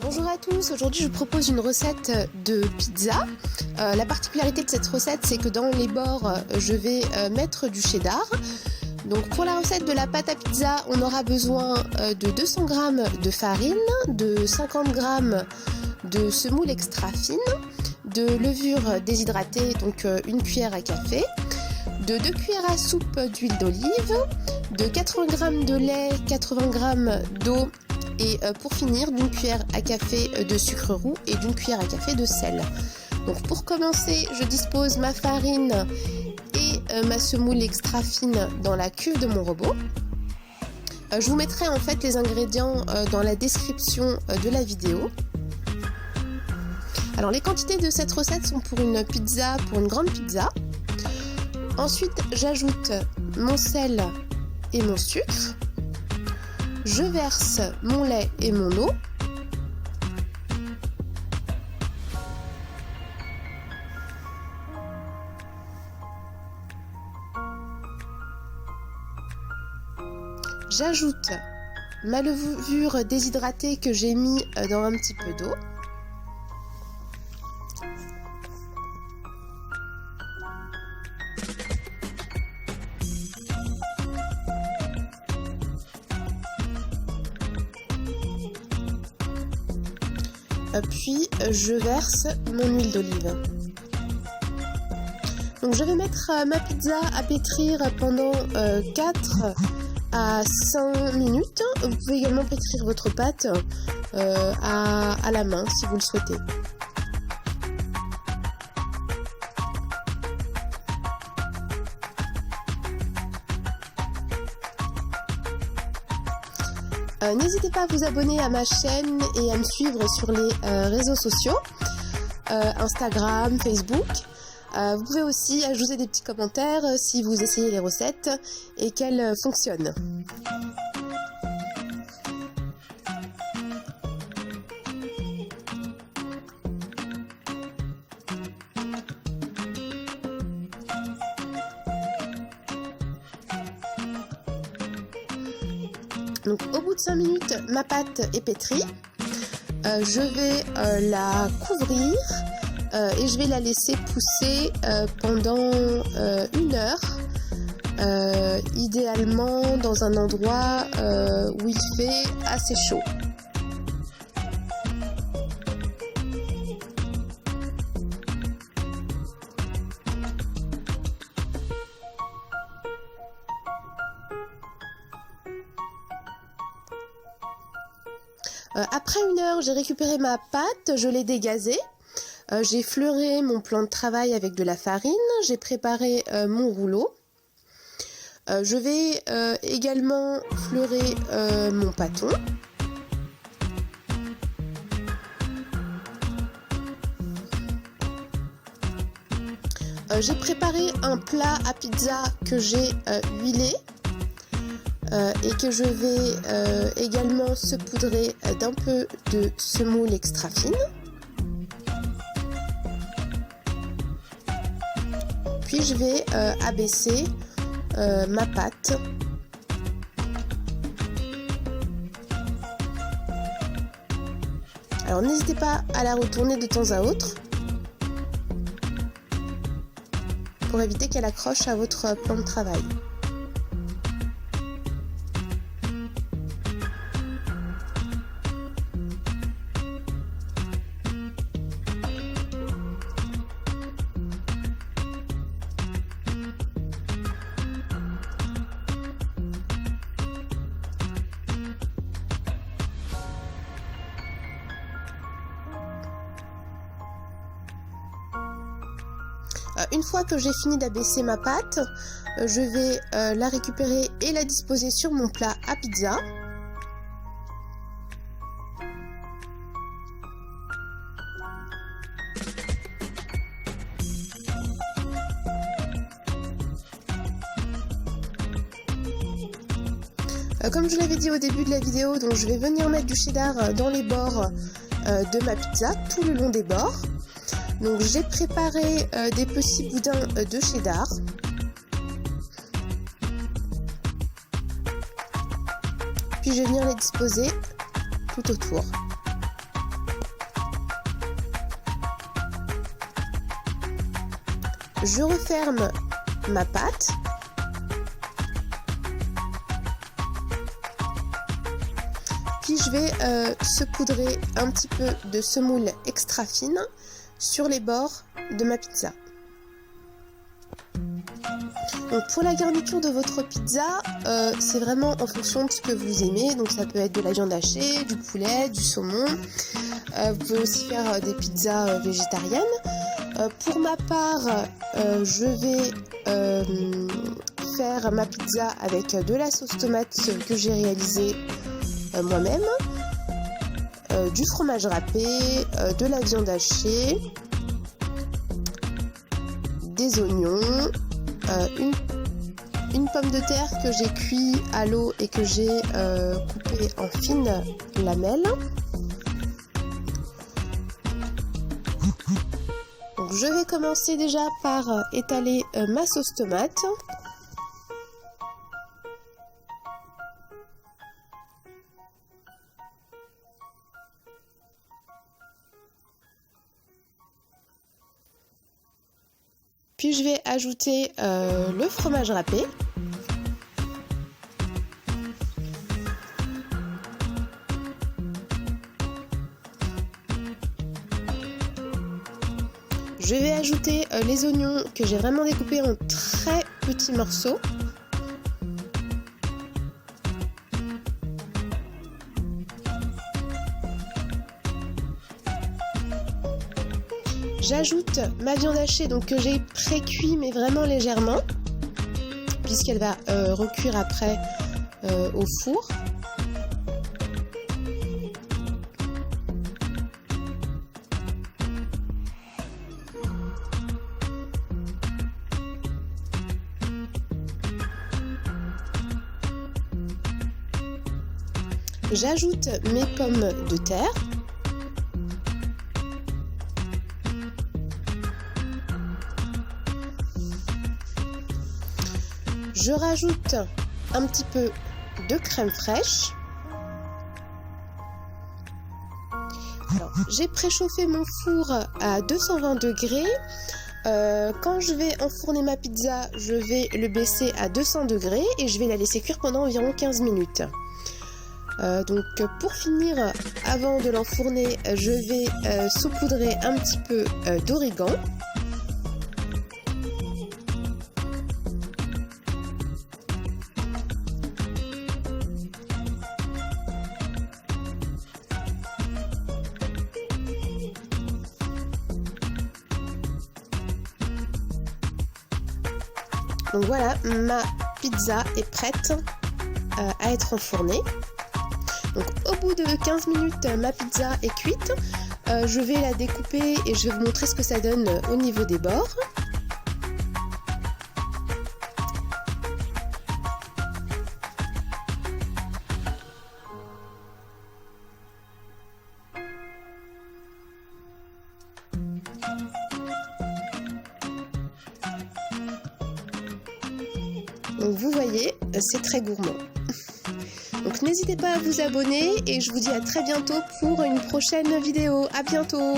Bonjour à tous, aujourd'hui je vous propose une recette de pizza. La particularité de cette recette, c'est que dans les bords, je vais mettre du cheddar. Donc pour la recette de la pâte à pizza, on aura besoin de 200 g de farine, de 50 g de semoule extra fine, de levure déshydratée, donc une cuillère à café, de 2 cuillères à soupe d'huile d'olive, de 80 g de lait, 80 g d'eau et pour finir d'une cuillère à café de sucre roux et d'une cuillère à café de sel. Donc pour commencer, je dispose ma farine et ma semoule extra fine dans la cuve de mon robot. Je vous mettrai en fait les ingrédients dans la description de la vidéo. Alors les quantités de cette recette sont pour une pizza, pour une grande pizza. Ensuite j'ajoute mon sel et mon sucre. Je verse mon lait et mon eau. J'ajoute ma levure déshydratée que j'ai mis dans un petit peu d'eau. Puis je verse mon huile d'olive. Donc je vais mettre ma pizza à pétrir pendant 4 à 5 minutes. Vous pouvez également pétrir votre pâte à la main si vous le souhaitez. N'hésitez pas à vous abonner à ma chaîne et à me suivre sur les réseaux sociaux, Instagram, Facebook. Vous pouvez aussi ajouter des petits commentaires si vous essayez les recettes et qu'elles fonctionnent. Donc au bout de 5 minutes, ma pâte est pétrie. Je vais la couvrir et je vais la laisser pousser pendant 1 heure, idéalement dans un endroit où il fait assez chaud. Après 1 heure, j'ai récupéré ma pâte, je l'ai dégazée. J'ai fleuré mon plan de travail avec de la farine, j'ai préparé mon rouleau. Je vais également fleurer mon pâton. J'ai préparé un plat à pizza que j'ai huilé. Et que je vais également saupoudrer d'un peu de semoule extra fine. Puis je vais abaisser ma pâte. Alors n'hésitez pas à la retourner de temps à autre pour éviter qu'elle accroche à votre plan de travail. Une fois que j'ai fini d'abaisser ma pâte, je vais la récupérer et la disposer sur mon plat à pizza. Comme je l'avais dit au début de la vidéo, donc je vais venir mettre du cheddar dans les bords de ma pizza, tout le long des bords. Donc j'ai préparé des petits boudins de cheddar. Puis je vais venir les disposer tout autour. je referme ma pâte. Puis je vais saupoudrer un petit peu de semoule extra fine sur les bords de ma pizza. Donc pour la garniture de votre pizza, c'est vraiment en fonction de ce que vous aimez. Donc ça peut être de la viande hachée, du poulet, du saumon. Vous pouvez aussi faire des pizzas végétariennes. Pour ma part, je vais faire ma pizza avec de la sauce tomate que j'ai réalisée moi-même, du fromage râpé, de la viande hachée, des oignons, une pomme de terre que j'ai cuit à l'eau et que j'ai coupée en fines lamelles. Donc je vais commencer déjà par étaler ma sauce tomate. Puis je vais ajouter le fromage râpé. Je vais ajouter les oignons que j'ai vraiment découpés en très petits morceaux. J'ajoute ma viande hachée donc que j'ai pré-cuit mais vraiment légèrement puisqu'elle va recuire après au four. J'ajoute mes pommes de terre. Je rajoute un petit peu de crème fraîche. J'ai préchauffé mon four à 220 degrés. Quand je vais enfourner ma pizza, je vais le baisser à 200 degrés et je vais la laisser cuire pendant environ 15 minutes. Donc pour finir, avant de l'enfourner, je vais saupoudrer un petit peu d'origan. Donc voilà, ma pizza est prête à être enfournée. Donc au bout de 15 minutes, ma pizza est cuite. Je vais la découper et je vais vous montrer ce que ça donne au niveau des bords. Donc vous voyez, c'est très gourmand. Donc n'hésitez pas à vous abonner et je vous dis à très bientôt pour une prochaine vidéo. À bientôt!